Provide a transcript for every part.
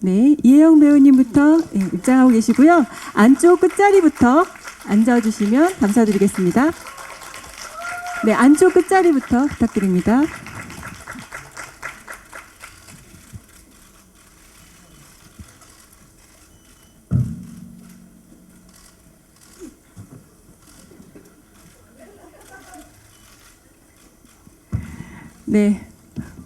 네, 이혜영 배우님부터 입장하고 계시고요. 안쪽 끝자리부터 앉아주시면 감사드리겠습니다. 네, 안쪽 끝자리부터 부탁드립니다. 네,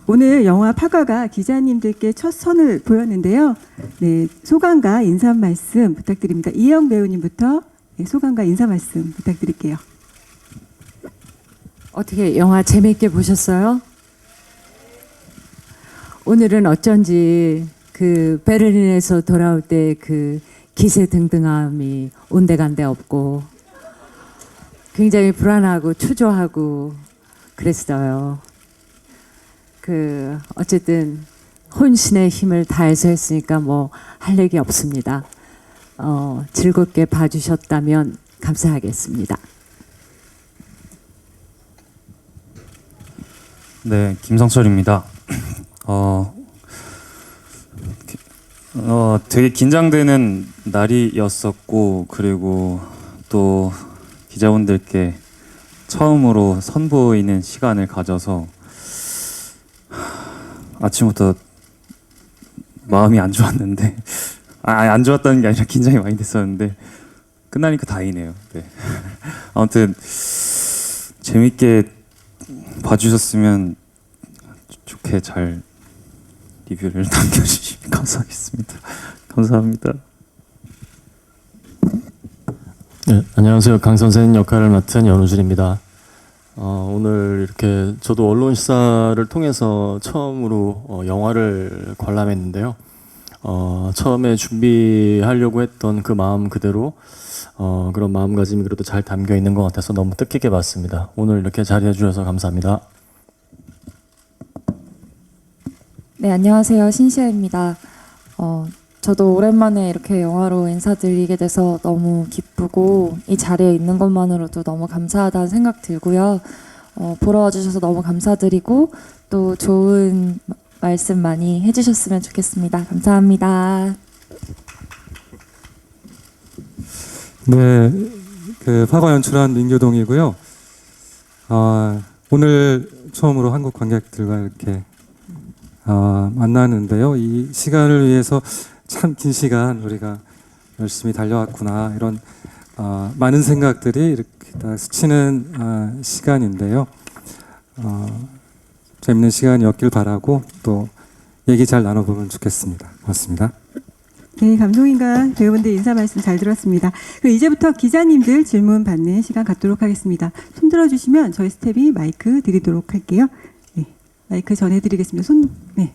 오늘 영화 파가가 기자님들께 첫 선을 보였는데요. 네, 소감과 인사 말씀 부탁드립니다. 이혜영 배우님부터 소감과 인사 말씀 부탁드릴게요. 어떻게 영화 재밌게 보셨어요? 오늘은 어쩐지 그 베를린에서 돌아올 때 그 기세등등함이 온데간데 없고 굉장히 불안하고 초조하고 그랬어요. 어쨌든 혼신의 힘을 다해서 했으니까 뭐 할 얘기 없습니다. 즐겁게 봐주셨다면 감사하겠습니다. 네, 김성철입니다. 되게 긴장되는 날이었었고, 그리고 또 기자분들께 처음으로 선보이는 시간을 가져서 아침부터 마음이 안 좋았는데, 안 좋았다는 게 아니라 긴장이 많이 됐었는데 끝나니까 다행이네요. 네. 아무튼 재밌게 봐주셨으면 좋게 잘 리뷰를 남겨주시면 감사하겠습니다. 감사합니다. 네, 안녕하세요. 강 선생 역할을 맡은 연우준입니다. 오늘 이렇게 저도 언론 시사를 통해서 처음으로 영화를 관람했는데요. 처음에 준비하려고 했던 그 마음 그대로 그런 마음가짐이 그래도 잘 담겨 있는 것 같아서 너무 뜻깊게 봤습니다. 오늘 이렇게 자리해 주셔서 감사합니다. 네, 안녕하세요. 신시아입니다. 저도 오랜만에 이렇게 영화로 인사드리게 돼서 너무 기쁘고 이 자리에 있는 것만으로도 너무 감사하다는 생각 들고요. 보러 와주셔서 너무 감사드리고 또 좋은 말씀 많이 해주셨으면 좋겠습니다. 감사합니다. 네, 파가 연출한 민교동이고요. 오늘 처음으로 한국 관객들과 이렇게 만나는데요. 이 시간을 위해서 참 긴 시간 우리가 열심히 달려왔구나, 이런 많은 생각들이 이렇게 다 스치는 시간인데요. 재밌는 시간이었길 바라고 또 얘기 잘 나눠보면 좋겠습니다. 고맙습니다. 네, 감독님과 배우분들 인사 말씀 잘 들었습니다. 그럼 이제부터 기자님들 질문 받는 시간 갖도록 하겠습니다. 손 들어주시면 저희 스텝이 마이크 드리도록 할게요. 네, 마이크 전해드리겠습니다. 네.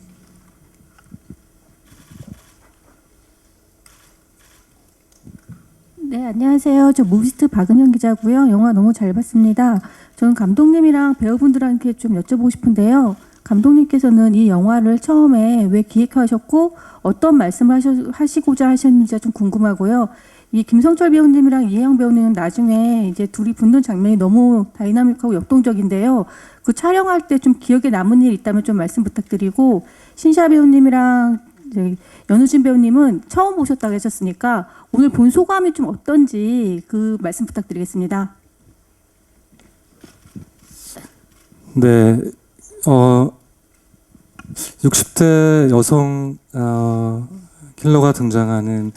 네, 안녕하세요. 저 무비스트 박은영 기자고요. 영화 너무 잘 봤습니다. 저는 감독님이랑 배우분들한테 좀 여쭤보고 싶은데요. 감독님께서는 이 영화를 처음에 왜 기획하셨고 어떤 말씀을 하시고자 하셨는지가 좀 궁금하고요. 이 김성철 배우님이랑 이혜영 배우님은 나중에 이제 둘이 붙는 장면이 너무 다이나믹하고 역동적인데요. 그 촬영할 때 좀 기억에 남은 일 있다면 좀 말씀 부탁드리고, 신시아 배우님이랑 연우진 배우님은 처음 보셨다고 하셨으니까 오늘 본 소감이 좀 어떤지 그 말씀 부탁드리겠습니다. 네, 60대 여성 킬러가 등장하는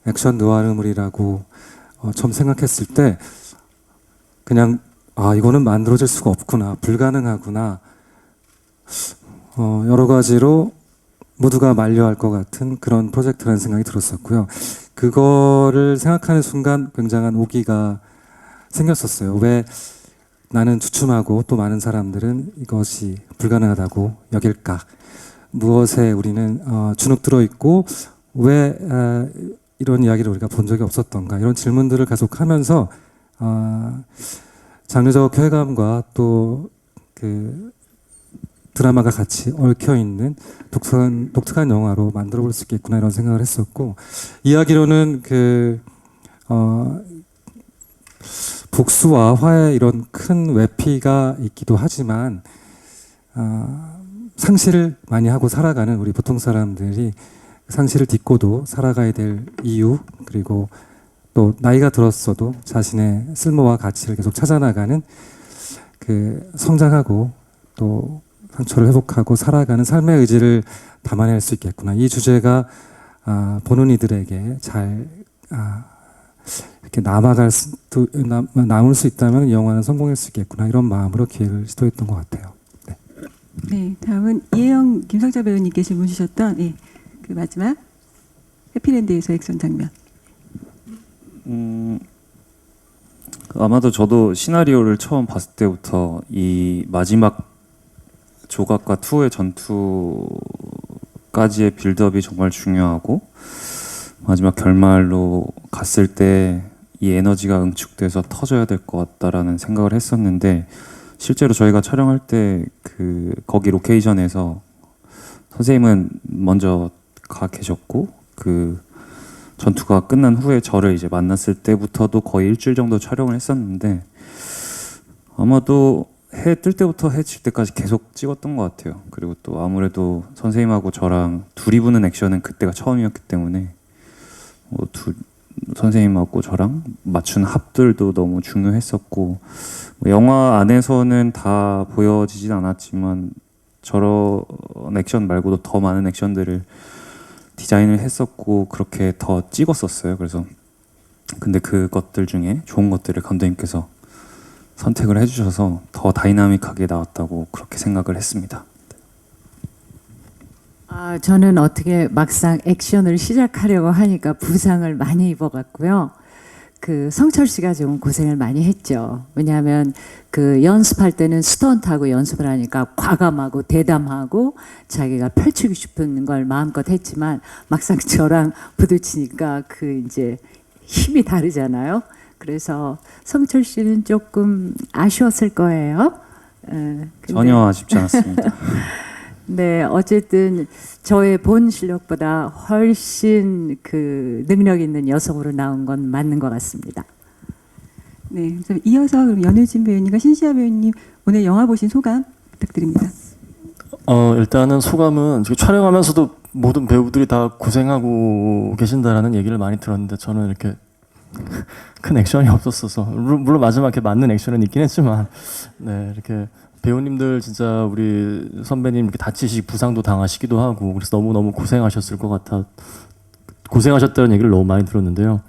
액션 느와르물이라고 처음 생각했을 때 그냥 이거는 만들어질 수가 없구나, 불가능하구나, 여러 가지로 모두가 만려할 것 같은 그런 프로젝트라는 생각이 들었었고요. 그거를 생각하는 순간 굉장한 오기가 생겼었어요. 왜 나는 주춤하고 또 많은 사람들은 이것이 불가능하다고 여길까? 무엇에 우리는 주눅 들어 있고 왜 이런 이야기를 우리가 본 적이 없었던가? 이런 질문들을 계속하면서 장르적 쾌감과 또 그 드라마가 같이 얽혀 있는 독특한 영화로 만들어 볼 수 있겠구나, 이런 생각을 했었고, 이야기로는 복수와 화해, 이런 큰 외피가 있기도 하지만 상실을 많이 하고 살아가는 우리 보통 사람들이 상실을 딛고도 살아가야 될 이유, 그리고 또 나이가 들었어도 자신의 쓸모와 가치를 계속 찾아나가는 그 성장하고 또 상처를 회복하고 살아가는 삶의 의지를 담아낼 수 있겠구나. 이 주제가 보는 이들에게 잘 이렇게 남을 수 있다면 이 영화는 성공할 수 있겠구나. 이런 마음으로 기획을 시도했던 것 같아요. 네. 네, 다음은 이혜영 김성자 배우님께 질문 주셨던 그 마지막 해피랜드에서 액션 장면. 아마도 저도 시나리오를 처음 봤을 때부터 이 마지막 조각과 투의 전투까지의 빌드업이 정말 중요하고 마지막 결말로 갔을 때 이 에너지가 응축돼서 터져야 될 것 같다라는 생각을 했었는데 실제로 저희가 촬영할 때 그 거기 로케이션에서 선생님은 먼저 가 계셨고 그 전투가 끝난 후에 저를 이제 만났을 때부터도 거의 일주일 정도 촬영을 했었는데 아마도 해 뜰 때부터 해 질 때까지 계속 찍었던 것 같아요. 그리고 또 아무래도 선생님하고 저랑 둘이 부는 액션은 그때가 처음이었기 때문에 선생님하고 저랑 맞춘 합들도 너무 중요했었고 영화 안에서는 다 보여지진 않았지만 저런 액션 말고도 더 많은 액션들을 디자인을 했었고 그렇게 더 찍었었어요. 그래서 근데 그것들 중에 좋은 것들을 감독님께서 선택을 해주셔서 더 다이나믹하게 나왔다고 그렇게 생각을 했습니다. 저는 어떻게 막상 액션을 시작하려고 하니까 부상을 많이 입어갔고요. 그 성철 씨가 좀 고생을 많이 했죠. 왜냐하면 그 연습할 때는 스턴트하고 연습을 하니까 과감하고 대담하고 자기가 펼치고 싶은 걸 마음껏 했지만 막상 저랑 부딪히니까 그 이제 힘이 다르잖아요. 그래서 성철 씨는 조금 아쉬웠을 거예요. 근데 전혀 아쉽지 않았습니다. 네, 어쨌든 저의 본 실력보다 훨씬 그 능력 있는 여성으로 나온 건 맞는 것 같습니다. 네, 그래서 이어서 그럼 연우진 배우님과 신시아 배우님 오늘 영화 보신 소감 부탁드립니다. 일단은 소감은 지금 촬영하면서도 모든 배우들이 다 고생하고 계신다라는 얘기를 많이 들었는데 저는 이렇게 큰 액션이 없었어서 물론 마지막에 맞는 액션은 있긴 했지만 네 이렇게 배우님들 진짜 우리 선배님 이렇게 다치시 부상도 당하시기도 하고 그래서 너무 고생하셨을 것 같아 고생하셨다는 얘기를 너무 많이 들었는데요.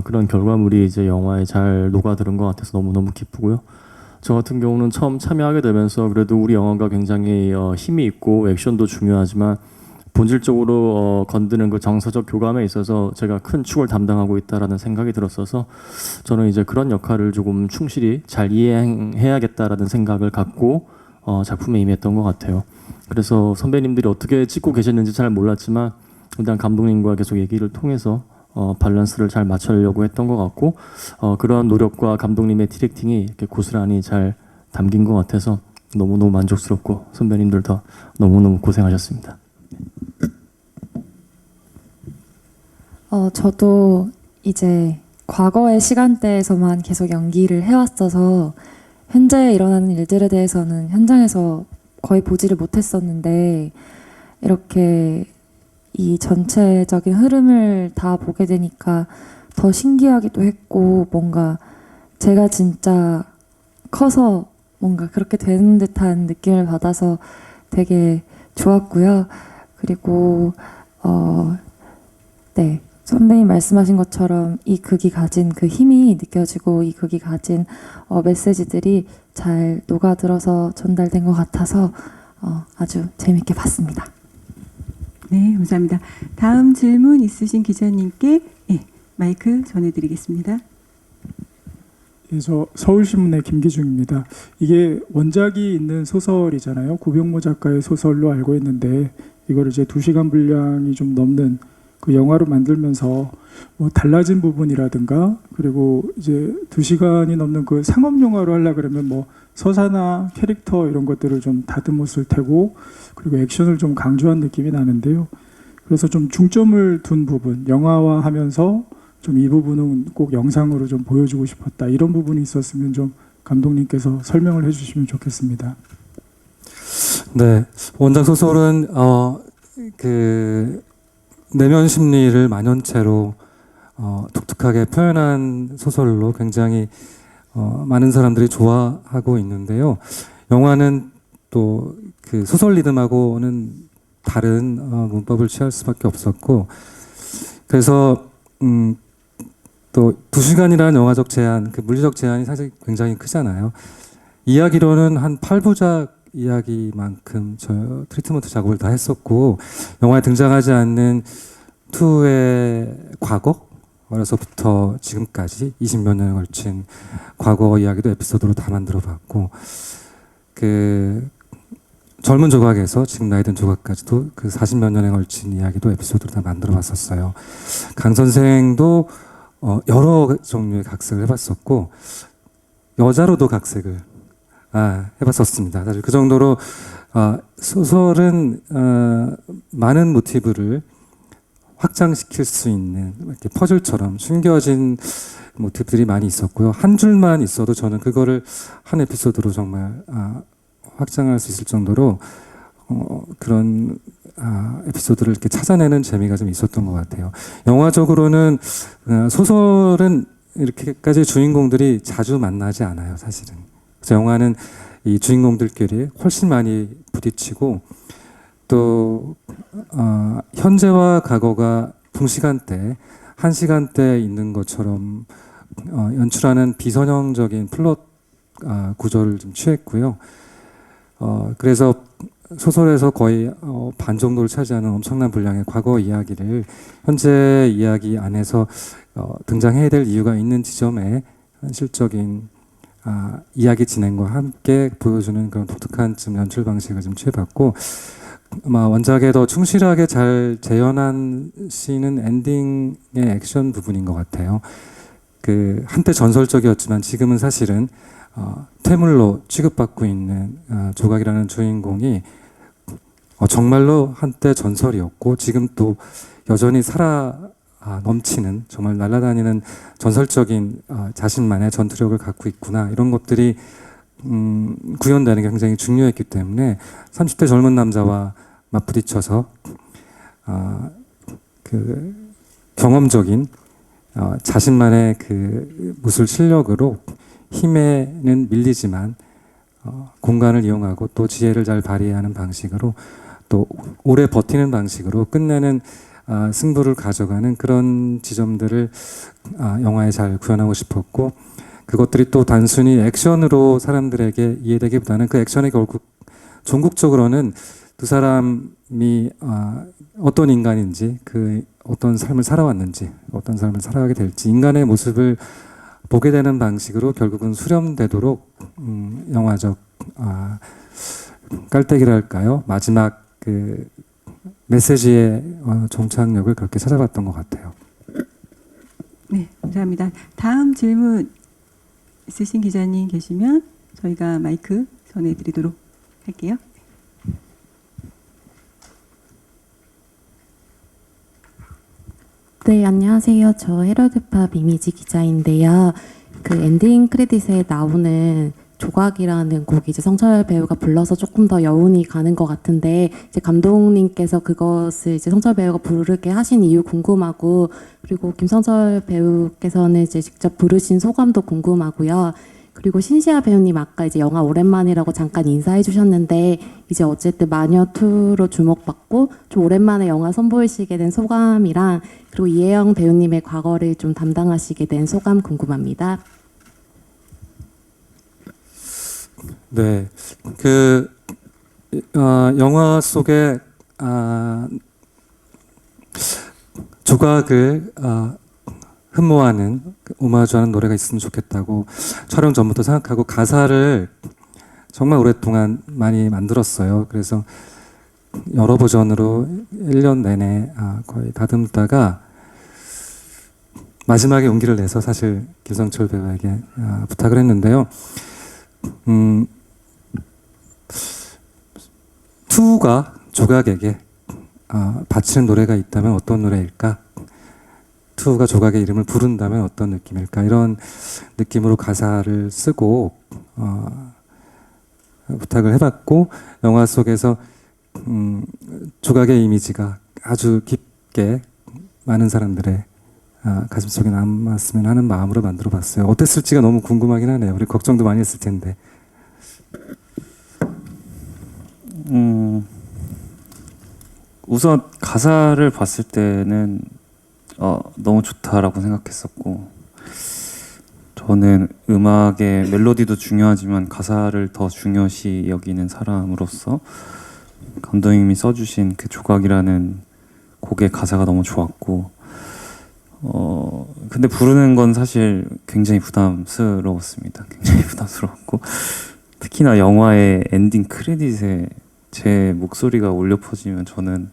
그런 결과물이 이제 영화에 잘 녹아들은 것 같아서 너무 기쁘고요. 저 같은 경우는 처음 참여하게 되면서 그래도 우리 영화가 굉장히 힘이 있고 액션도 중요하지만 본질적으로 건드는 그 정서적 교감에 있어서 제가 큰 축을 담당하고 있다라는 생각이 들었어서 저는 이제 그런 역할을 조금 충실히 잘 이행해야겠다라는 생각을 갖고 작품에 임했던 것 같아요. 그래서 선배님들이 어떻게 찍고 계셨는지 잘 몰랐지만 일단 감독님과 계속 얘기를 통해서 밸런스를 잘 맞추려고 했던 것 같고 그러한 노력과 감독님의 디렉팅이 이렇게 고스란히 잘 담긴 것 같아서 너무너무 만족스럽고 선배님들 다 너무너무 고생하셨습니다. 저도 이제 과거의 시간대에서만 계속 연기를 해왔어서 현재 일어나는 일들에 대해서는 현장에서 거의 보지를 못했었는데 이렇게 이 전체적인 흐름을 다 보게 되니까 더 신기하기도 했고 뭔가 제가 진짜 커서 뭔가 그렇게 되는 듯한 느낌을 받아서 되게 좋았고요. 그리고 네. 선배님 말씀하신 것처럼 이 극이 가진 그 힘이 느껴지고 이 극이 가진 메시지들이 잘 녹아들어서 전달된 것 같아서 아주 재밌게 봤습니다. 네, 감사합니다. 다음 질문 있으신 기자님께 마이크 전해드리겠습니다. 예, 저 서울신문의 김기중입니다. 이게 원작이 있는 소설이잖아요. 구병모 작가의 소설로 알고 있는데 이걸 이제 2시간 분량이 좀 넘는 그 영화로 만들면서 뭐 달라진 부분이라든가 그리고 이제 2시간이 넘는 그 상업 영화로 하려 그러면 뭐 서사나 캐릭터 이런 것들을 좀 다듬었을 테고 그리고 액션을 좀 강조한 느낌이 나는데요. 그래서 좀 중점을 둔 부분, 영화화하면서 좀 이 부분은 꼭 영상으로 좀 보여주고 싶었다. 이런 부분이 있었으면 좀 감독님께서 설명을 해주시면 좋겠습니다. 네, 원작 소설은 그 내면 심리를 만연체로 독특하게 표현한 소설로 굉장히 많은 사람들이 좋아하고 있는데요. 영화는 또 그 소설 리듬하고는 다른 문법을 취할 수밖에 없었고, 그래서 또 2시간이라는 영화적 제한, 그 물리적 제한이 사실 굉장히 크잖아요. 이야기로는 한 8부작 이야기만큼 저 트리트먼트 작업을 다 했었고, 영화에 등장하지 않는 투의 과거, 어려서부터 지금까지 20몇 년에 걸친 과거 이야기도 에피소드로 다 만들어봤고, 그 젊은 조각에서 지금 나이 든 조각까지도 그 40몇 년에 걸친 이야기도 에피소드로 다 만들어봤었어요. 강 선생도 여러 종류의 각색을 해봤었고, 여자로도 각색을 해봤었습니다. 사실 그 정도로 소설은 많은 모티브를 확장시킬 수 있는 이렇게 퍼즐처럼 숨겨진 모티브들이 많이 있었고요. 한 줄만 있어도 저는 그거를 한 에피소드로 정말 확장할 수 있을 정도로 그런 에피소드를 이렇게 찾아내는 재미가 좀 있었던 것 같아요. 영화적으로는 소설은 이렇게까지 주인공들이 자주 만나지 않아요, 사실은. 그래서 영화는 이 주인공들끼리 훨씬 많이 부딪히고, 또 현재와 과거가 동시간대, 한 시간대에 있는 것처럼 연출하는 비선형적인 플롯 구조를 좀 취했고요. 그래서 소설에서 거의 반 정도를 차지하는 엄청난 분량의 과거 이야기를 현재 이야기 안에서 등장해야 될 이유가 있는 지점에 현실적인 이야기 진행과 함께 보여주는 그런 독특한 좀 연출 방식을 좀 취해봤고, 아마 원작에 더 충실하게 잘 재현한 씬은 엔딩의 액션 부분인 것 같아요. 그 한때 전설적이었지만 지금은 사실은 퇴물로 취급받고 있는 조각이라는 주인공이 정말로 한때 전설이었고, 지금 또 여전히 살아 넘치는, 정말 날아다니는 전설적인 자신만의 전투력을 갖고 있구나, 이런 것들이 구현되는 게 굉장히 중요했기 때문에 30대 젊은 남자와 맞부딪혀서 그 경험적인 자신만의 그 무술 실력으로 힘에는 밀리지만 공간을 이용하고 또 지혜를 잘 발휘하는 방식으로 또 오래 버티는 방식으로 끝내는 승부를 가져가는 그런 지점들을 영화에 잘 구현하고 싶었고, 그것들이 또 단순히 액션으로 사람들에게 이해되기보다는 그 액션이 결국 종국적으로는 두 사람이 어떤 인간인지, 그 어떤 삶을 살아왔는지, 어떤 삶을 살아가게 될지, 인간의 모습을 보게 되는 방식으로 결국은 수렴되도록 영화적 깔때기랄까요? 마지막 그 메시지의 종착역을 그렇게 찾아봤던 것 같아요. 네, 감사합니다. 다음 질문 있으신 기자님 계시면 저희가 마이크 전해드리도록 할게요. 네, 안녕하세요. 저 헤럴드팝 이미지 기자인데요. 그 엔딩 크레딧에 나오는 조각이라는 곡이 이제 성철 배우가 불러서 조금 더 여운이 가는 것 같은데, 이제 감독님께서 그것을 이제 성철 배우가 부르게 하신 이유 궁금하고, 그리고 김성철 배우께서는 이제 직접 부르신 소감도 궁금하고요. 그리고 신시아 배우님 아까 이제 영화 오랜만이라고 잠깐 인사해 주셨는데, 이제 어쨌든 마녀2로 주목받고 좀 오랜만에 영화 선보이시게 된 소감이랑, 그리고 이혜영 배우님의 과거를 좀 담당하시게 된 소감 궁금합니다. 네, 그 영화 속에 조각을 흠모하는, 오마주하는 노래가 있으면 좋겠다고 촬영 전부터 생각하고 가사를 정말 오랫동안 많이 만들었어요. 그래서 여러 버전으로 1년 내내 거의 다듬다가 마지막에 용기를 내서 사실 김성철 배우에게 부탁을 했는데요. 투가 조각에게 바치는 노래가 있다면 어떤 노래일까? 투가 조각의 이름을 부른다면 어떤 느낌일까? 이런 느낌으로 가사를 쓰고 부탁을 해봤고, 영화 속에서 조각의 이미지가 아주 깊게 많은 사람들의 가슴속에 남았으면 하는 마음으로 만들어봤어요. 어땠을지가 너무 궁금하긴 하네요. 우리 걱정도 많이 했을 텐데. 우선 가사를 봤을 때는 너무 좋다라고 생각했었고, 저는 음악의 멜로디도 중요하지만 가사를 더 중요시 여기는 사람으로서 감독님이 써주신 그 조각이라는 곡의 가사가 너무 좋았고, 근데 부르는 건 사실 굉장히 부담스러웠습니다. 굉장히 부담스러웠고, 특히나 영화의 엔딩 크레딧에 제 목소리가 울려 퍼지면 저는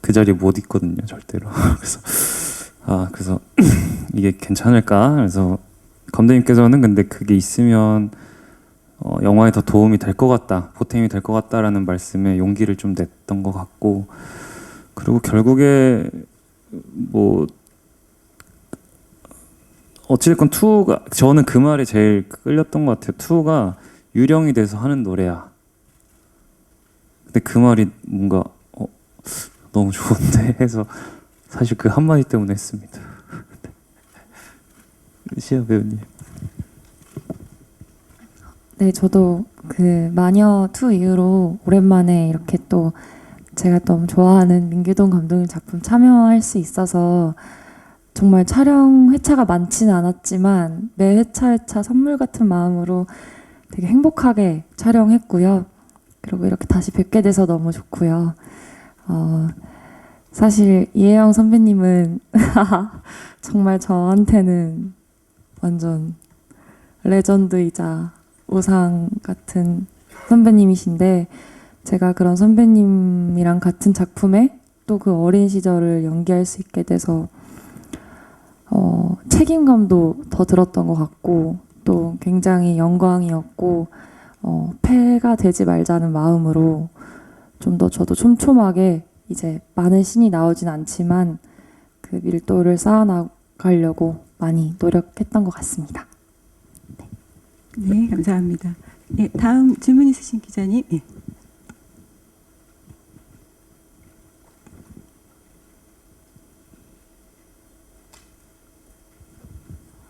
그 자리에 못 있거든요, 절대로. 그래서 이게 괜찮을까? 그래서 감독님께서는 근데 그게 있으면 영화에 더 도움이 될 것 같다, 보탬이 될 것 같다라는 말씀에 용기를 좀 냈던 것 같고, 그리고 결국에 뭐 어찌됐건 2가, 저는 그 말이 제일 끌렸던 것 같아요. 2가 유령이 돼서 하는 노래야. 근데 그 말이 뭔가 너무 좋은데 해서 사실 그 한마디 때문에 했습니다. 시아 배우님. 네, 저도 그 마녀 2 이후로 오랜만에 이렇게 또 제가 너무 좋아하는 민규동 감독님 작품 참여할 수 있어서 정말 촬영 회차가 많지는 않았지만 매 회차 선물 같은 마음으로 되게 행복하게 촬영했고요. 그리고 이렇게 다시 뵙게 돼서 너무 좋고요. 사실 이혜영 선배님은 정말 저한테는 완전 레전드이자 우상 같은 선배님이신데, 제가 그런 선배님이랑 같은 작품에 또 그 어린 시절을 연기할 수 있게 돼서 책임감도 더 들었던 것 같고, 또 굉장히 영광이었고, 패가 되지 말자는 마음으로 좀 더 저도 촘촘하게, 이제 많은 신이 나오진 않지만 그 밀도를 쌓아나가려고 많이 노력했던 것 같습니다. 네, 감사합니다. 네, 다음 질문 있으신 기자님. 네.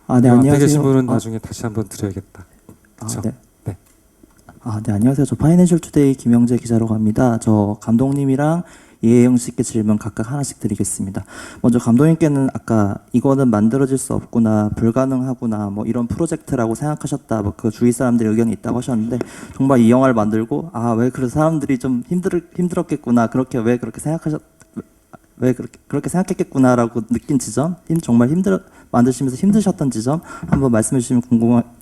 네, 앞에 안녕하세요. 계신 분은 나중에 다시 한번 드려야겠다. 그쵸? 네. 네. 네, 안녕하세요. 저 파이낸셜 투데이 김영재 기자라고 합니다. 저 감독님이랑 이혜영 씨께 질문 각각 하나씩 드리겠습니다. 먼저 감독님께는 아까 이거는 만들어질 수 없구나, 불가능하구나, 뭐 이런 프로젝트라고 생각하셨다, 뭐 그 주위 사람들의 의견이 있다고 하셨는데, 정말 이 영화를 만들고 왜 그래서 사람들이 좀 힘들었겠구나, 왜 그렇게 생각했겠구나라고 느낀 지점, 정말 만드시면서 힘드셨던 지점 한번 말씀해 주시면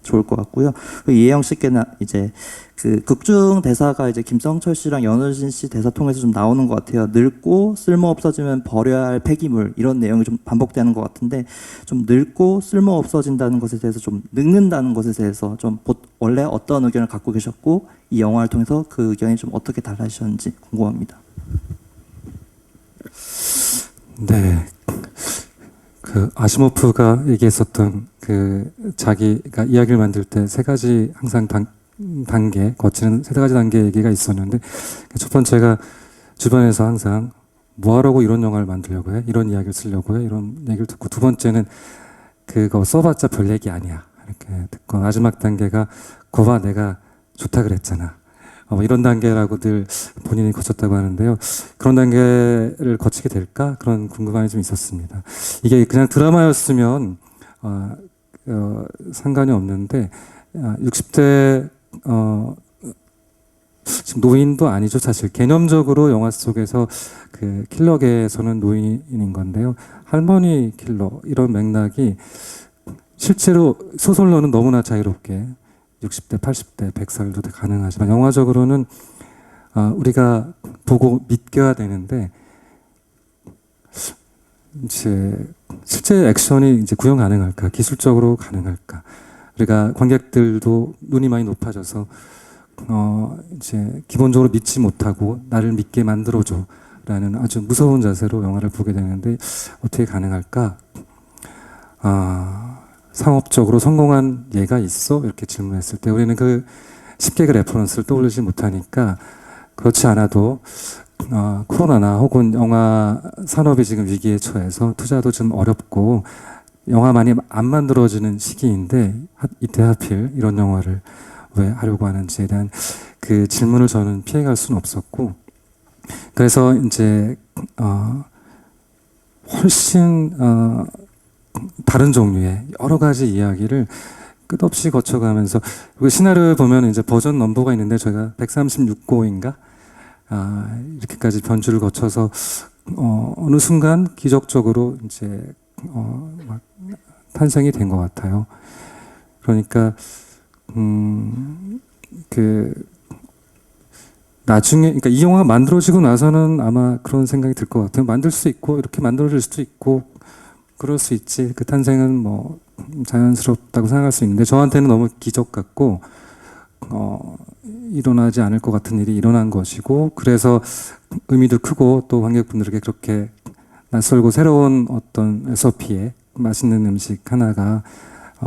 좋을 것 같고요. 이혜영 씨께는 이제 그 극중 대사가 이제 김성철 씨랑 연우진 씨 대사 통해서 좀 나오는 것 같아요. 늙고 쓸모 없어지면 버려야 할 폐기물, 이런 내용이 좀 반복되는 것 같은데, 좀 늙고 쓸모 없어진다는 것에 대해서, 좀 늙는다는 것에 대해서 좀 원래 어떤 의견을 갖고 계셨고, 이 영화를 통해서 그 의견이 좀 어떻게 달라지셨는지 궁금합니다. 네. 그 아시모프가 얘기했었던 그 자기가 이야기를 만들 때 세 가지 항상 단계, 거치는 세 가지 단계 얘기가 있었는데, 첫 번째가 주변에서 항상 뭐하라고 이런 영화를 만들려고 해? 이런 이야기를 쓰려고 해? 이런 얘기를 듣고, 두 번째는 그거 써봤자 별 얘기 아니야, 이렇게 듣고, 마지막 단계가 거봐 내가 좋다 그랬잖아. 이런 단계라고 늘 본인이 거쳤다고 하는데요. 그런 단계를 거치게 될까? 그런 궁금함이 좀 있었습니다. 이게 그냥 드라마였으면 상관이 없는데, 60대 지금 노인도 아니죠, 사실. 개념적으로 영화 속에서 그 킬러계에서는 노인인 건데요. 할머니 킬러, 이런 맥락이 실제로 소설로는 너무나 자유롭게 60대, 80대, 100살도 가능하지만, 영화적으로는 우리가 보고 믿겨야 되는데, 이제 실제 액션이 이제 구현 가능할까, 기술적으로 가능할까, 우리가 관객들도 눈이 많이 높아져서 이제 기본적으로 믿지 못하고 나를 믿게 만들어줘라는 아주 무서운 자세로 영화를 보게 되는데, 어떻게 가능할까? 상업적으로 성공한 예가 있어? 이렇게 질문했을 때 우리는 그 쉽게 그 레퍼런스를 떠올리지 못하니까, 그렇지 않아도 코로나나 혹은 영화 산업이 지금 위기에 처해서 투자도 좀 어렵고 영화 많이 안 만들어지는 시기인데 이때 하필 이런 영화를 왜 하려고 하는지에 대한 그 질문을 저는 피해갈 수는 없었고, 그래서 이제 훨씬 다른 종류의 여러 가지 이야기를 끝없이 거쳐가면서, 그 시나리오에 보면 이제 버전 넘버가 있는데 저희가 136호인가 이렇게까지 변주를 거쳐서 어느 순간 기적적으로 이제 막 탄생이 된 것 같아요. 그러니까 그 나중에, 그러니까 이 영화가 만들어지고 나서는 아마 그런 생각이 들 것 같아요. 만들 수 있고 이렇게 만들어질 수도 있고 그럴 수 있지. 그 탄생은 뭐 자연스럽다고 생각할 수 있는데 저한테는 너무 기적 같고 일어나지 않을 것 같은 일이 일어난 것이고, 그래서 의미도 크고 또 관객분들에게 그렇게 낯설고 새로운 어떤 SOP에 맛있는 음식 하나가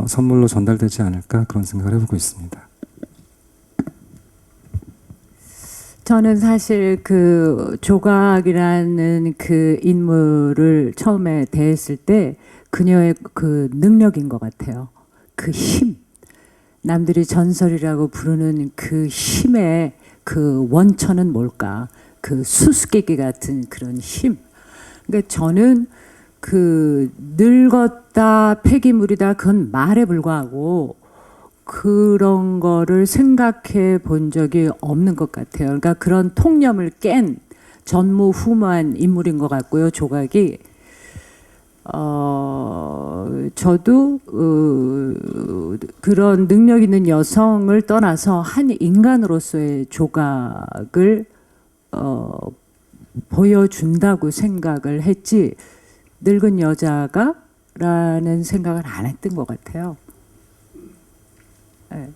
선물로 전달되지 않을까 그런 생각을 해보고 있습니다. 저는 사실 그 조각이라는 그 인물을 처음에 대했을 때 그녀의 그 능력인 것 같아요. 그 힘. 남들이 전설이라고 부르는 그 힘의 그 원천은 뭘까? 그 수수께끼 같은 그런 힘. 그러니까 저는 그 늙었다, 폐기물이다, 그건 말에 불과하고 그런 거를 생각해 본 적이 없는 것 같아요. 그러니까 그런 통념을 깬 전무후무한 인물인 것 같고요, 조각이. 저도 그런 능력 있는 여성을 떠나서 한 인간으로서의 조각을 보여준다고 생각을 했지, 늙은 여자가 라는 생각을 안 했던 것 같아요. 네.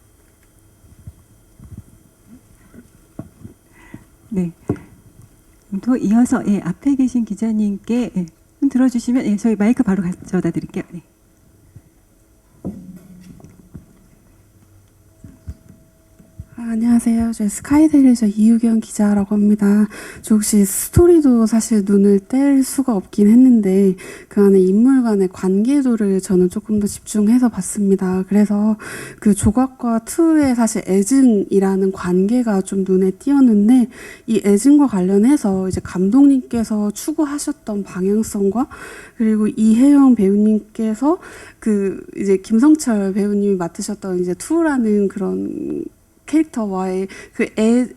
네. 또 이어서 앞에 계신 기자님께 좀 들어주시면 저희 마이크 바로 가져다 드릴게요. 네. 안녕하세요. 저 스카이데일리에서 이유경 기자라고 합니다. 저 혹시 스토리도 사실 눈을 뗄 수가 없긴 했는데 그 안에 인물 간의 관계도를 저는 조금 더 집중해서 봤습니다. 그래서 그 조각과 투의 사실 애증이라는 관계가 좀 눈에 띄었는데, 이 애증과 관련해서 이제 감독님께서 추구하셨던 방향성과 그리고 이혜영 배우님께서 그 이제 김성철 배우님이 맡으셨던 이제 투라는 그런 캐릭터와의 그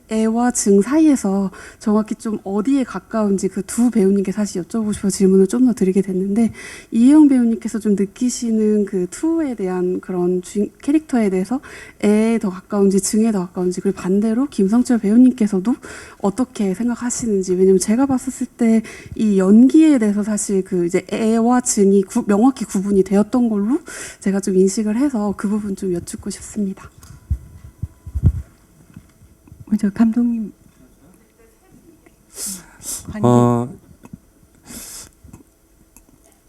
애와 증 사이에서 정확히 좀 어디에 가까운지 그 두 배우님께 사실 여쭤보고 싶어 질문을 좀 더 드리게 됐는데, 이혜영 배우님께서 좀 느끼시는 그 투에 대한 그런 캐릭터에 대해서 애에 더 가까운지 증에 더 가까운지, 그리고 반대로 김성철 배우님께서도 어떻게 생각하시는지. 왜냐면 제가 봤었을 때 이 연기에 대해서 사실 그 이제 애와 증이 명확히 구분이 되었던 걸로 제가 좀 인식을 해서 그 부분 좀 여쭙고 싶습니다. 먼저 감독님.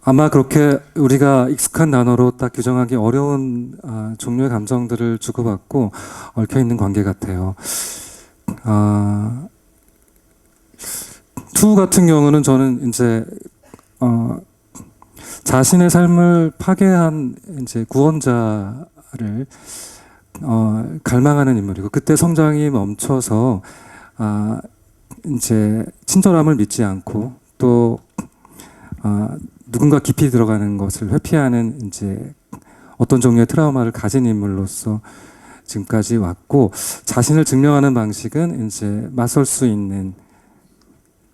아마 그렇게 우리가 익숙한 단어로 딱 규정하기 어려운 종류의 감정들을 주고받고 얽혀 있는 관계 같아요. 투 같은 경우는 저는 이제 자신의 삶을 파괴한 이제 구원자를 갈망하는 인물이고, 그때 성장이 멈춰서 이제 친절함을 믿지 않고 또 누군가 깊이 들어가는 것을 회피하는 이제 어떤 종류의 트라우마를 가진 인물로서 지금까지 왔고, 자신을 증명하는 방식은 이제 맞설 수 있는,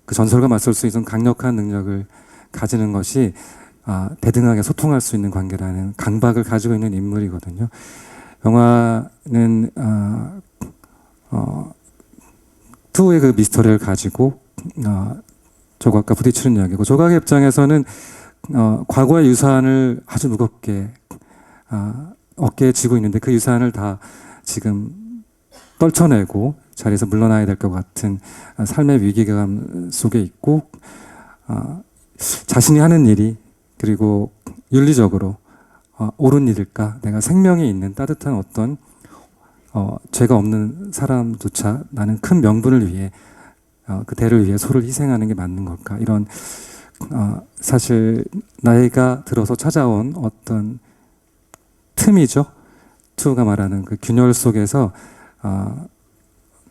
그 전설과 맞설 수 있는 강력한 능력을 가지는 것이 대등하게 소통할 수 있는 관계라는 강박을 가지고 있는 인물이거든요. 영화는 투의 그 미스터리를 가지고 조각과 부딪히는 이야기고, 조각의 입장에서는 과거의 유산을 아주 무겁게 어깨에 지고 있는데 그 유산을 다 지금 떨쳐내고 자리에서 물러나야 될 것 같은 삶의 위기감 속에 있고, 자신이 하는 일이 그리고 윤리적으로 옳은 일일까, 내가 생명이 있는 따뜻한 어떤 죄가 없는 사람조차 나는 큰 명분을 위해 그 대를 위해 소를 희생하는 게 맞는 걸까? 이런 사실 나이가 들어서 찾아온 어떤 틈이죠. 투가 말하는 그 균열 속에서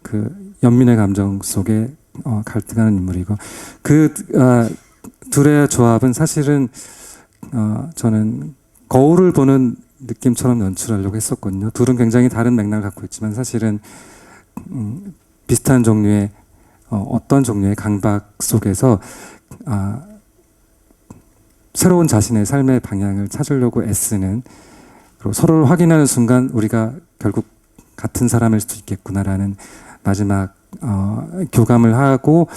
그 연민의 감정 속에 갈등하는 인물이고 그 둘의 조합은 사실은 저는 거울을 보는 느낌처럼 연출하려고 했었거든요. 둘은 굉장히 다른 맥락을 갖고 있지만 사실은 비슷한 종류의 어떤 종류의 강박 속에서 새로운 자신의 삶의 방향을 찾으려고 애쓰는 그리고 서로를 확인하는 순간 우리가 결국 같은 사람일 수도 있겠구나라는 마지막 교감을 하고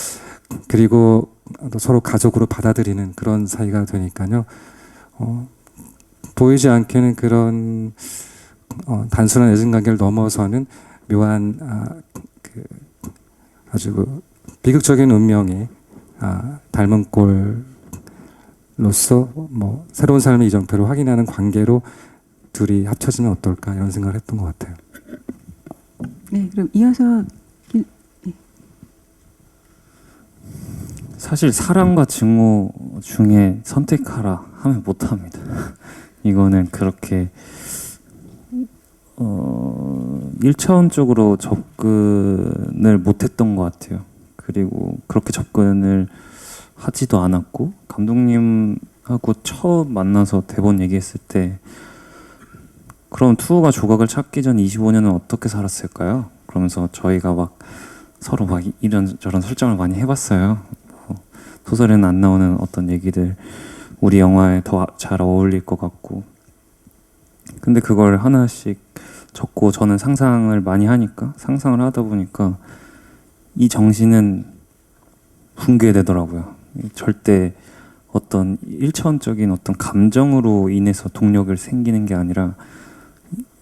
그리고 또 서로 가족으로 받아들이는 그런 사이가 되니까요. 보이지 않게는 그런 단순한 애증관계를 넘어서는 묘한 아주 비극적인 운명의 닮은 꼴로서 뭐 새로운 삶의 이정표를 확인하는 관계로 둘이 합쳐지면 어떨까 이런 생각을 했던 것 같아요. 네, 그럼 이어서 사실 사랑과 증오 중에 선택하라 하면 못합니다. 이거는 그렇게 1차원적으로 접근을 못했던 것 같아요. 그리고 그렇게 접근을 하지도 않았고 감독님하고 처음 만나서 대본 얘기했을 때 그럼 투우가 조각을 찾기 전 25년은 어떻게 살았을까요? 그러면서 저희가 막 서로 막 이런저런 설정을 많이 해봤어요. 소설에는 안 나오는 어떤 얘기들 우리 영화에 더 잘 어울릴 것 같고 근데 그걸 하나씩 적고 저는 상상을 많이 하니까 상상을 하다 보니까 이 정신은 붕괴되더라고요. 절대 어떤 일차원적인 어떤 감정으로 인해서 동력을 생기는 게 아니라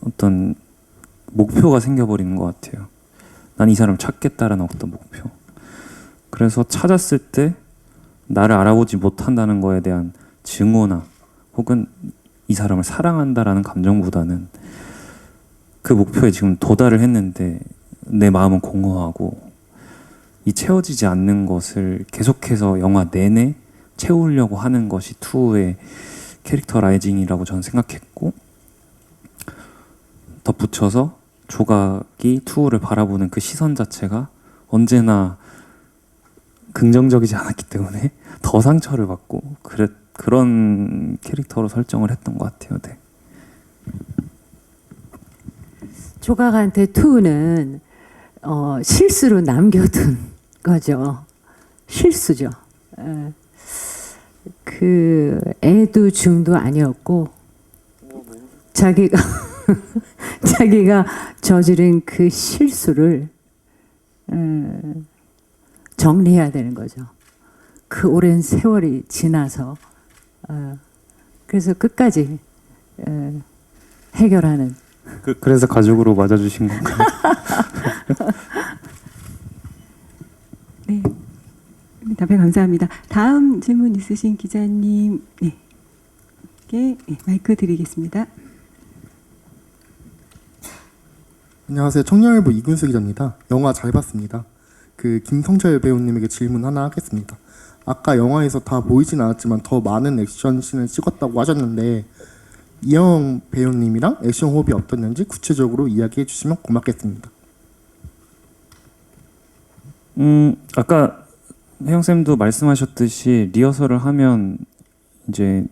어떤 목표가 생겨버리는 것 같아요. 난 이 사람을 찾겠다라는 어떤 목표. 그래서 찾았을 때 나를 알아보지 못한다는 거에 대한 증오나 혹은 이 사람을 사랑한다라는 감정보다는 그 목표에 지금 도달을 했는데 내 마음은 공허하고 이 채워지지 않는 것을 계속해서 영화 내내 채우려고 하는 것이 투의 캐릭터라이징이라고 저는 생각했고 덧붙여서 조각이 투를 바라보는 그 시선 자체가 언제나 긍정적이지 않았기 때문에 더 상처를 받고 그런 캐릭터로 설정을 했던 것 같아요. 네. 조각한테 투는 실수로 남겨둔 거죠. 실수죠. 그 애도 중도 아니었고 자기가 저지른 그 실수를 정리해야 되는 거죠. 그 오랜 세월이 지나서 그래서 끝까지 해결하는. 그래서 가족으로 맞아주신 건가요? 네, 답변 감사합니다. 다음 질문 있으신 기자님, 마이크 드리겠습니다. 안녕하세요. 청년일보 이근수 기자입니다. 영화 잘 봤습니다. 그 김성철 배우님에게 질문 하나 하겠습니다. 아까 영화에서 다 보이진 않았지만 더 많은 액션씬을 찍었다고 하셨는데 이영 배우님이랑 액션 호흡이 어땠는지 구체적으로 이야기해 주시면 고맙겠습니다. 아까 혜영 쌤도 말씀하셨듯이 리허설을 하면 이제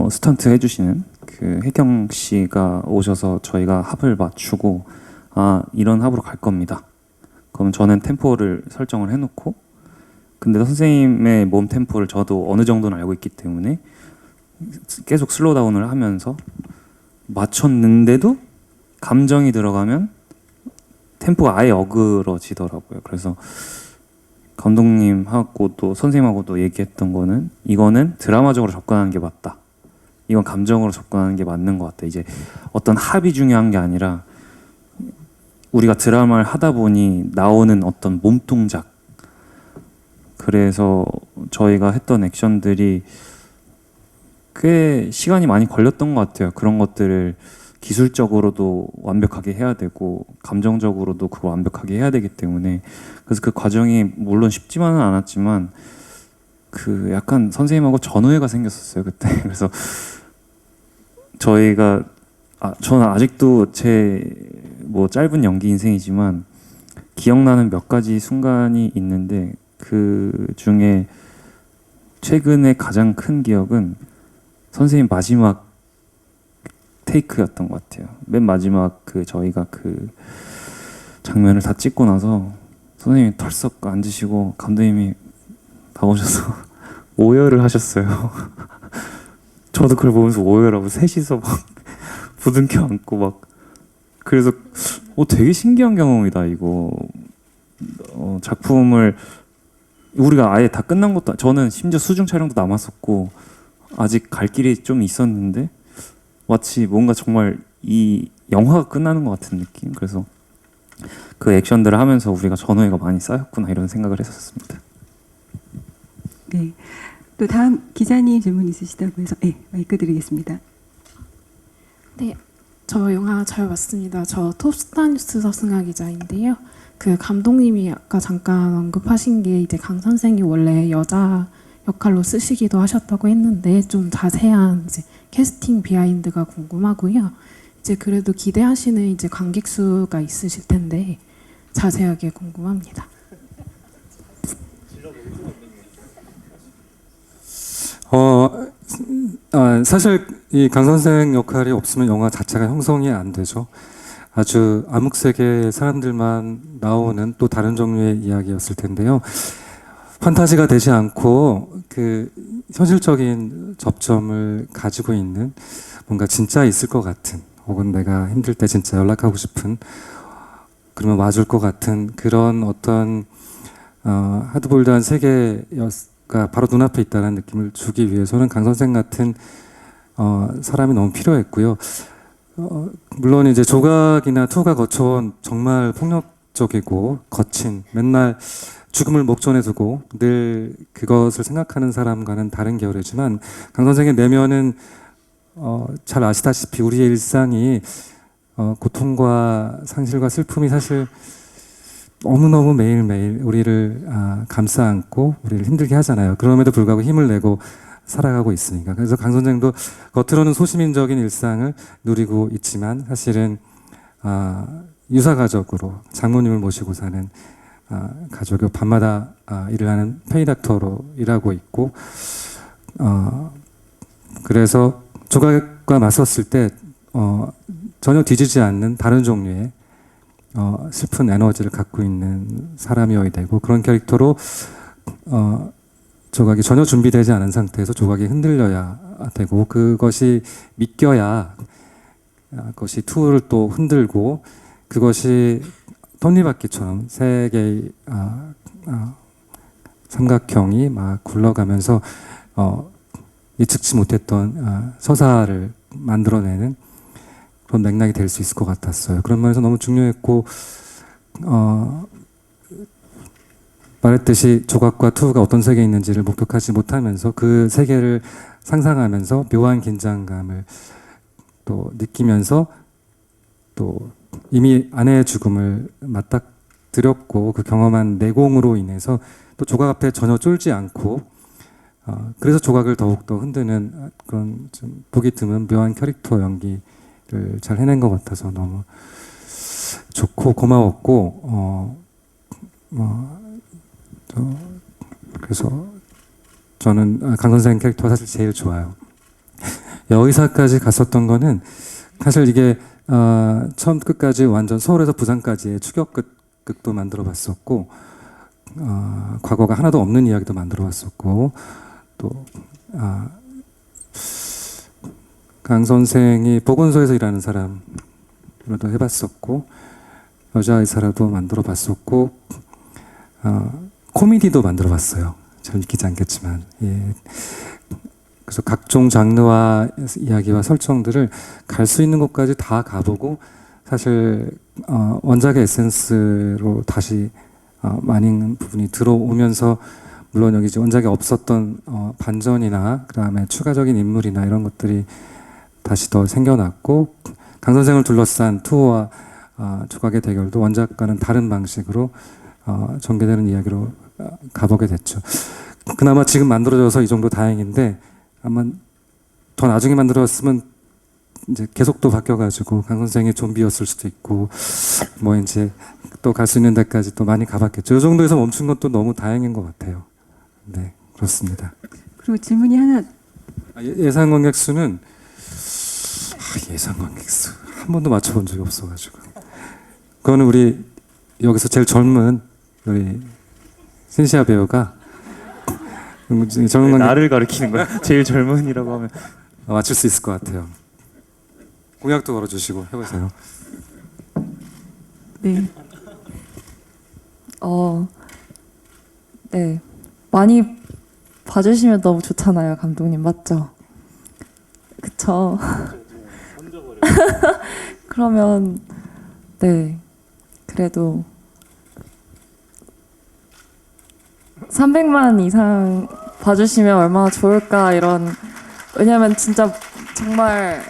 스턴트 해주시는 그 혜경 씨가 오셔서 저희가 합을 맞추고 이런 합으로 갈 겁니다. 그럼 저는 템포를 설정을 해놓고 근데 선생님의 몸 템포를 저도 어느 정도는 알고 있기 때문에 계속 슬로우 다운을 하면서 맞췄는데도 감정이 들어가면 템포가 아예 어그러지더라고요. 그래서 감독님하고 또 선생님하고도 얘기했던 거는 이거는 드라마적으로 접근하는 게 맞다. 이건 감정으로 접근하는 게 맞는 것 같다. 이제 어떤 합이 중요한 게 아니라 우리가 드라마를 하다 보니 나오는 어떤 몸동작. 그래서 저희가 했던 액션들이 꽤 시간이 많이 걸렸던 것 같아요. 그런 것들을 기술적으로도 완벽하게 해야 되고 감정적으로도 그걸 완벽하게 해야 되기 때문에 그래서 그 과정이 물론 쉽지만은 않았지만 그 약간 선생님하고 전우회가 생겼었어요 그때. 그래서 저희가 저는 아직도 제 뭐 짧은 연기 인생이지만 기억나는 몇 가지 순간이 있는데 그 중에 최근에 가장 큰 기억은 선생님 마지막 테이크였던 것 같아요. 맨 마지막 그 저희가 그 장면을 다 찍고 나서 선생님이 털썩 앉으시고 감독님이 나오셔서 오열을 하셨어요. 저도 그걸 보면서 오열하고 셋이서 막 부둥켜 안고 막 그래서 되게 신기한 경험이다 이거. 작품을 우리가 아예 다 끝난 것도 저는 심지어 수중 촬영도 남았었고 아직 갈 길이 좀 있었는데 마치 뭔가 정말 이 영화가 끝나는 것 같은 느낌. 그래서 그 액션들을 하면서 우리가 전후회가 많이 쌓였구나 이런 생각을 했었습니다. 네. 또 다음 기자님 질문 있으시다고 해서 네, 마이크 드리겠습니다. 네, 저 영화 잘 봤습니다. 저 톱스타뉴스 서승아 기자인데요. 그 감독님이 아까 잠깐 언급하신 게 이제 강 선생이 원래 여자 역할로 쓰시기도 하셨다고 했는데 좀 자세한 이제 캐스팅 비하인드가 궁금하고요. 이제 그래도 기대하시는 이제 관객 수가 있으실 텐데 자세하게 궁금합니다. 사실 이 강 선생 역할이 없으면 영화 자체가 형성이 안 되죠. 아주 암흑세계의 사람들만 나오는 또 다른 종류의 이야기였을 텐데요. 판타지가 되지 않고 그 현실적인 접점을 가지고 있는 뭔가 진짜 있을 것 같은 혹은 내가 힘들 때 진짜 연락하고 싶은 그러면 와줄 것 같은 그런 어떤 하드볼드한 세계가 바로 눈앞에 있다는 느낌을 주기 위해서는 강 선생 같은 사람이 너무 필요했고요. 물론 이제 조각이나 투가 거쳐온 정말 폭력적이고 거친 맨날 죽음을 목전에 두고 늘 그것을 생각하는 사람과는 다른 계열이지만 강 선생의 내면은 잘 아시다시피 우리의 일상이 고통과 상실과 슬픔이 사실 너무너무 매일매일 우리를 감싸 안고 우리를 힘들게 하잖아요. 그럼에도 불구하고 힘을 내고 살아가고 있으니까. 그래서 강 선생도 겉으로는 소시민적인 일상을 누리고 있지만 사실은 유사가족으로 장모님을 모시고 사는 가족이 밤마다 일을 하는 페이닥터로 일하고 있고 그래서 조각과 맞섰을 때 전혀 뒤지지 않는 다른 종류의 슬픈 에너지를 갖고 있는 사람이어야 되고 그런 캐릭터로 조각이 전혀 준비되지 않은 상태에서 조각이 흔들려야 되고 그것이 믿겨야 그것이 투를 또 흔들고 그것이 톱니바퀴처럼 세 개의 삼각형이 막 굴러가면서 예측치 못했던 서사를 만들어내는 그런 맥락이 될 수 있을 것 같았어요. 그런 면에서 너무 중요했고 말했듯이 조각과 투가 어떤 세계에 있는지를 목격하지 못하면서 그 세계를 상상하면서 묘한 긴장감을 또 느끼면서 또 이미 아내의 죽음을 맞닥뜨렸고 그 경험한 내공으로 인해서 또 조각 앞에 전혀 쫄지 않고 그래서 조각을 더욱더 흔드는 그런 좀 보기 드문 묘한 캐릭터 연기를 잘 해낸 것 같아서 너무 좋고 고마웠고 그래서 저는 강 선생 캐릭터가 사실 제일 좋아요. 여의사까지 갔었던 거는 사실 이게 처음 끝까지 완전 서울에서 부산까지의 추격극도 만들어 봤었고 과거가 하나도 없는 이야기도 만들어 봤었고 또 강 선생이 보건소에서 일하는 사람으로도 해봤었고 여자 의사라도 만들어 봤었고 코미디도 만들어 봤어요. 잘 믿기지 않겠지만 예. 그래서 각종 장르와 이야기와 설정들을 갈 수 있는 곳까지 다 가보고 사실 원작의 에센스로 다시 많은 부분이 들어오면서 물론 여기 이제 원작에 없었던 반전이나 그다음에 추가적인 인물이나 이런 것들이 다시 더 생겨났고 강 선생을 둘러싼 투어와 조각의 대결도 원작과는 다른 방식으로 전개되는 이야기로 가보게 됐죠. 그나마 지금 만들어져서 이 정도 다행인데 아마 더 나중에 만들었으면 이제 계속 또 바뀌어가지고 강 선생이 좀비였을 수도 있고 뭐 이제 또 갈 수 있는 데까지 또 많이 가봤겠죠. 이 정도에서 멈춘 것도 너무 다행인 것 같아요. 네, 그렇습니다. 그리고 질문이 하나. 예상 관객 수는 예상 관객 수 한 번도 맞춰본 적이 없어가지고 그거는 우리 여기서 제일 젊은 우리 신시아 배우가 젊은 관객 나를 가리키는 거야? 제일 젊은이라고 하면 맞출 수 있을 것 같아요. 공약도 걸어주시고 해보세요. 네. 네. 많이 봐주시면 너무 좋잖아요, 감독님. 맞죠? 그쵸? 그러면, 네. 그래도 300만 이상 봐주시면 얼마나 좋을까, 이런. 왜냐면 진짜 정말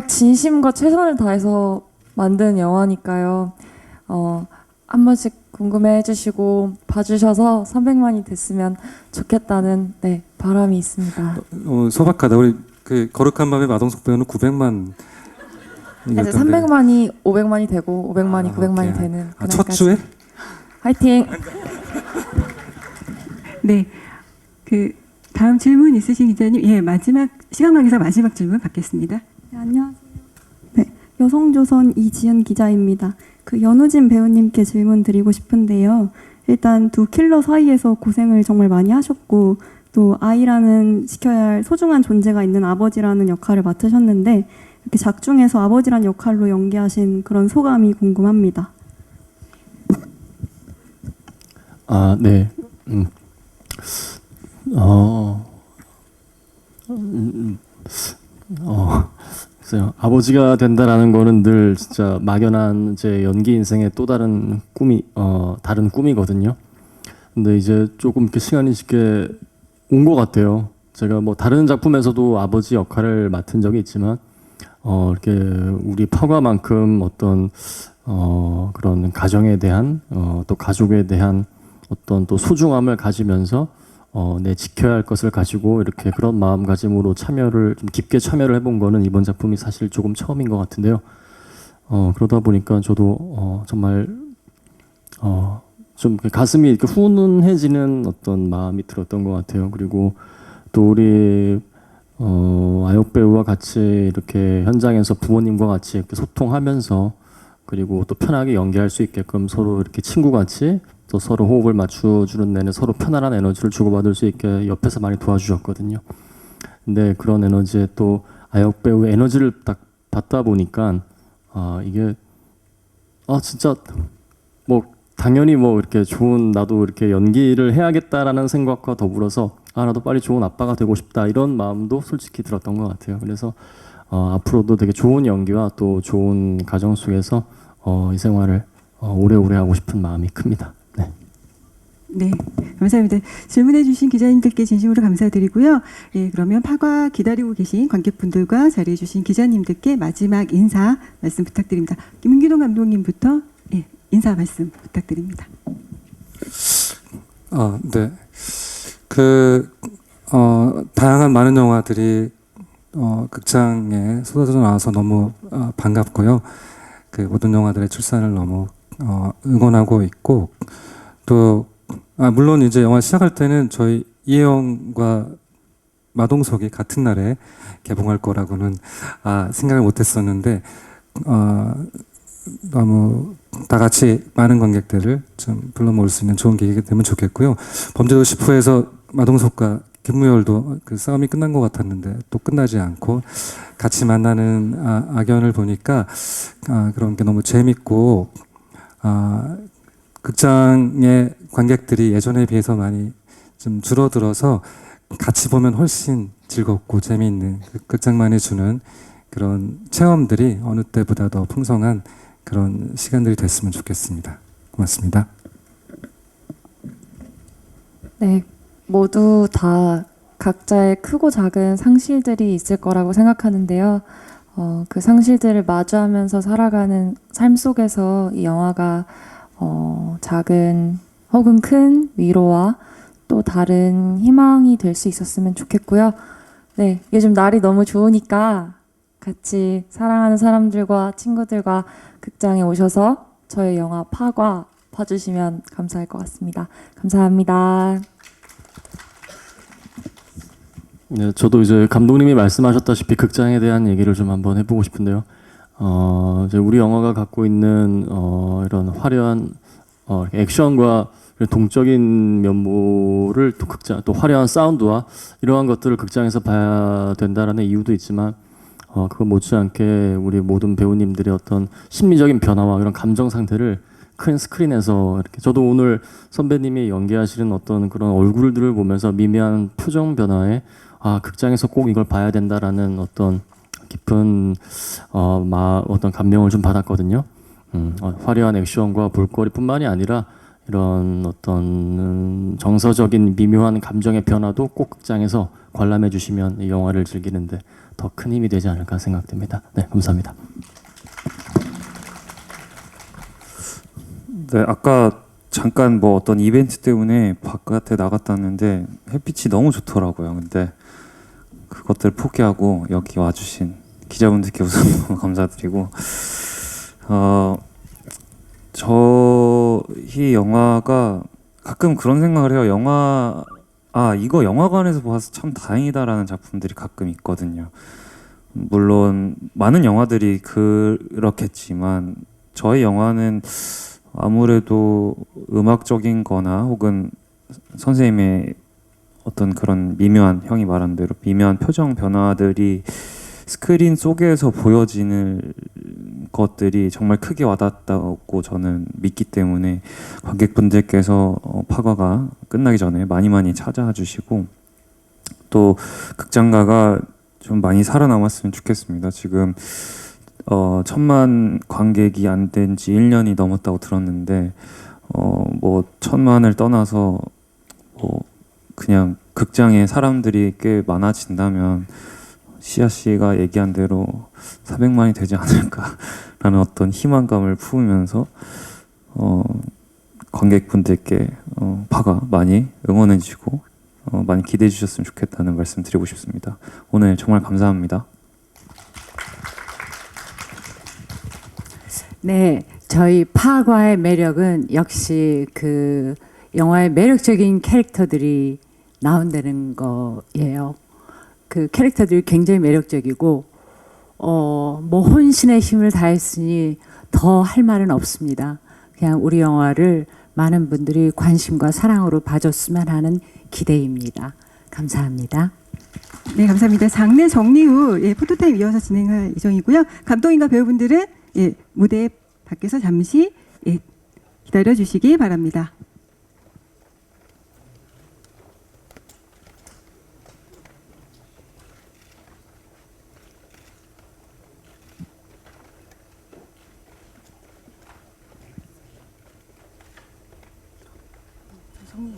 진심과 최선을 다해서 만든 영화니까요. 한 번씩 궁금해 해주시고 봐주셔서 300만이 됐으면 좋겠다는 바람이 있습니다. 소박하다. 우리 그 거룩한 밤의 마동석 배우는 900만. 이제 300만이 500만이 되고 500만이 900만이 되는 그날까지. 첫 주에? 화이팅! 네. 그 다음 질문 있으신 기자님, 예, 마지막 시간 관계상 마지막 질문 받겠습니다. 네, 안녕하세요. 네, 여성조선 이지은 기자입니다. 그 연우진 배우님께 질문 드리고 싶은데요. 일단 두 킬러 사이에서 고생을 정말 많이 하셨고 또 아이라는 지켜야 할 소중한 존재가 있는 아버지라는 역할을 맡으셨는데 이렇게 작중에서 아버지란 역할로 연기하신 그런 소감이 궁금합니다. 네. 글쎄요. 아버지가 된다라는 거는 늘 진짜 막연한 제 연기 인생의 또 다른 다른 꿈이거든요. 근데 이제 조금 이렇게 시간이 쉽게 온 것 같아요. 제가 뭐 다른 작품에서도 아버지 역할을 맡은 적이 있지만, 이렇게 우리 파과만큼 어떤, 그런 가정에 대한, 또 가족에 대한 어떤 또 소중함을 가지면서 내 지켜야 할 것을 가지고 이렇게 그런 마음가짐으로 참여를 좀 깊게 참여를 해본 거는 이번 작품이 사실 조금 처음인 것 같은데요. 그러다 보니까 저도 정말 좀 가슴이 이렇게 훈훈해지는 어떤 마음이 들었던 것 같아요. 그리고 또 우리 아역 배우와 같이 이렇게 현장에서 부모님과 같이 이렇게 소통하면서 그리고 또 편하게 연기할 수 있게끔 서로 이렇게 친구같이 또 서로 호흡을 맞춰주는 내내 서로 편안한 에너지를 주고받을 수 있게 옆에서 많이 도와주셨거든요. 근데 그런 에너지에 또 아역 배우의 에너지를 딱 받다 보니까 이게 진짜 뭐 당연히 뭐 이렇게 좋은 나도 이렇게 연기를 해야겠다라는 생각과 더불어서 나도 빨리 좋은 아빠가 되고 싶다 이런 마음도 솔직히 들었던 것 같아요. 그래서 앞으로도 되게 좋은 연기와 또 좋은 가정 속에서 이 생활을 오래오래 하고 싶은 마음이 큽니다. 네, 감사합니다. 질문해주신 기자님들께 진심으로 감사드리고요. 예, 그러면 파과 기다리고 계신 관객분들과 자리해주신 기자님들께 마지막 인사 말씀 부탁드립니다. 김은기동 감독님부터 인사 말씀 부탁드립니다. 네. 다양한 많은 영화들이 극장에 쏟아져 나와서 너무 반갑고요. 그 모든 영화들의 출산을 너무 응원하고 있고 또 물론 이제 영화 시작할 때는 저희 이혜영과 마동석이 같은 날에 개봉할 거라고는 생각을 못했었는데 너무 다 같이 많은 관객들을 좀 불러 모을 수 있는 좋은 계기가 되면 좋겠고요. 범죄도시 2에서 마동석과 김무열도 그 싸움이 끝난 것 같았는데 또 끝나지 않고 같이 만나는 악연을 보니까 그런 게 너무 재밌고 극장의 관객들이 예전에 비해서 많이 좀 줄어들어서 같이 보면 훨씬 즐겁고 재미있는 극장만이 주는 그런 체험들이 어느 때보다 더 풍성한 그런 시간들이 됐으면 좋겠습니다. 고맙습니다. 네, 모두 다 각자의 크고 작은 상실들이 있을 거라고 생각하는데요. 그 상실들을 마주하면서 살아가는 삶 속에서 이 영화가 작은 혹은 큰 위로와 또 다른 희망이 될 수 있었으면 좋겠고요. 네, 요즘 날이 너무 좋으니까 같이 사랑하는 사람들과 친구들과 극장에 오셔서 저의 영화 파과 봐주시면 감사할 것 같습니다. 감사합니다. 네, 저도 이제 감독님이 말씀하셨다시피 극장에 대한 얘기를 좀 한번 해보고 싶은데요. 이제 우리 영화가 갖고 있는 이런 화려한 액션과 동적인 면모를 또 극장, 또 화려한 사운드와 이러한 것들을 극장에서 봐야 된다라는 이유도 있지만, 그거 못지않게 우리 모든 배우님들의 어떤 심리적인 변화와 이런 감정 상태를 큰 스크린에서 이렇게, 저도 오늘 선배님이 연기하시는 어떤 그런 얼굴들을 보면서 미묘한 표정 변화에 극장에서 꼭 이걸 봐야 된다라는 어떤 깊은 어떤 감명을 좀 받았거든요. 화려한 액션과 볼거리뿐만이 아니라 이런 어떤 정서적인 미묘한 감정의 변화도 꼭 극장에서 관람해 주시면 이 영화를 즐기는데 더 큰 힘이 되지 않을까 생각됩니다. 네, 감사합니다. 네, 아까 잠깐 뭐 어떤 이벤트 때문에 바깥에 나갔다 왔는데 햇빛이 너무 좋더라고요. 근데 그것들 포기하고 여기 와주신 기자분들께 우선 너무 감사드리고, 이 영화가 가끔 그런 생각을 해요. 이거 영화관에서 봐서 참 다행이다라는 작품들이 가끔 있거든요. 물론 많은 영화들이 그렇겠지만 저희 영화는 아무래도 음악적인 거나 혹은 선생님의 어떤 그런 미묘한, 형이 말한 대로 미묘한 표정 변화들이 스크린 속에서 보여지는 것들이 정말 크게 와닿았다고 저는 믿기 때문에 관객분들께서 파과가 끝나기 전에 많이 찾아와 주시고, 또 극장가가 좀 많이 살아남았으면 좋겠습니다. 지금 1000만 관객이 안 된 지 1년이 넘었다고 들었는데, 뭐 1000만을 떠나서 그냥 극장에 사람들이 꽤 많아진다면 시아 씨가 얘기한 대로 400만이 되지 않을까라는 어떤 희망감을 품으면서 관객분들께 파가 많이 응원해 주시고 많이 기대해 주셨으면 좋겠다는 말씀 드리고 싶습니다. 오늘 정말 감사합니다. 네, 저희 파과의 매력은 역시 그 영화의 매력적인 캐릭터들이 나온다는 거예요. 그 캐릭터들이 굉장히 매력적이고, 뭐 혼신의 힘을 다했으니 더 할 말은 없습니다. 그냥 우리 영화를 많은 분들이 관심과 사랑으로 봐줬으면 하는 기대입니다. 감사합니다. 네, 감사합니다. 장례 정리 후 포토타임 이어서 진행할 예정이고요. 감독님과 배우분들은 무대 밖에서 잠시 기다려 주시기 바랍니다. 정리.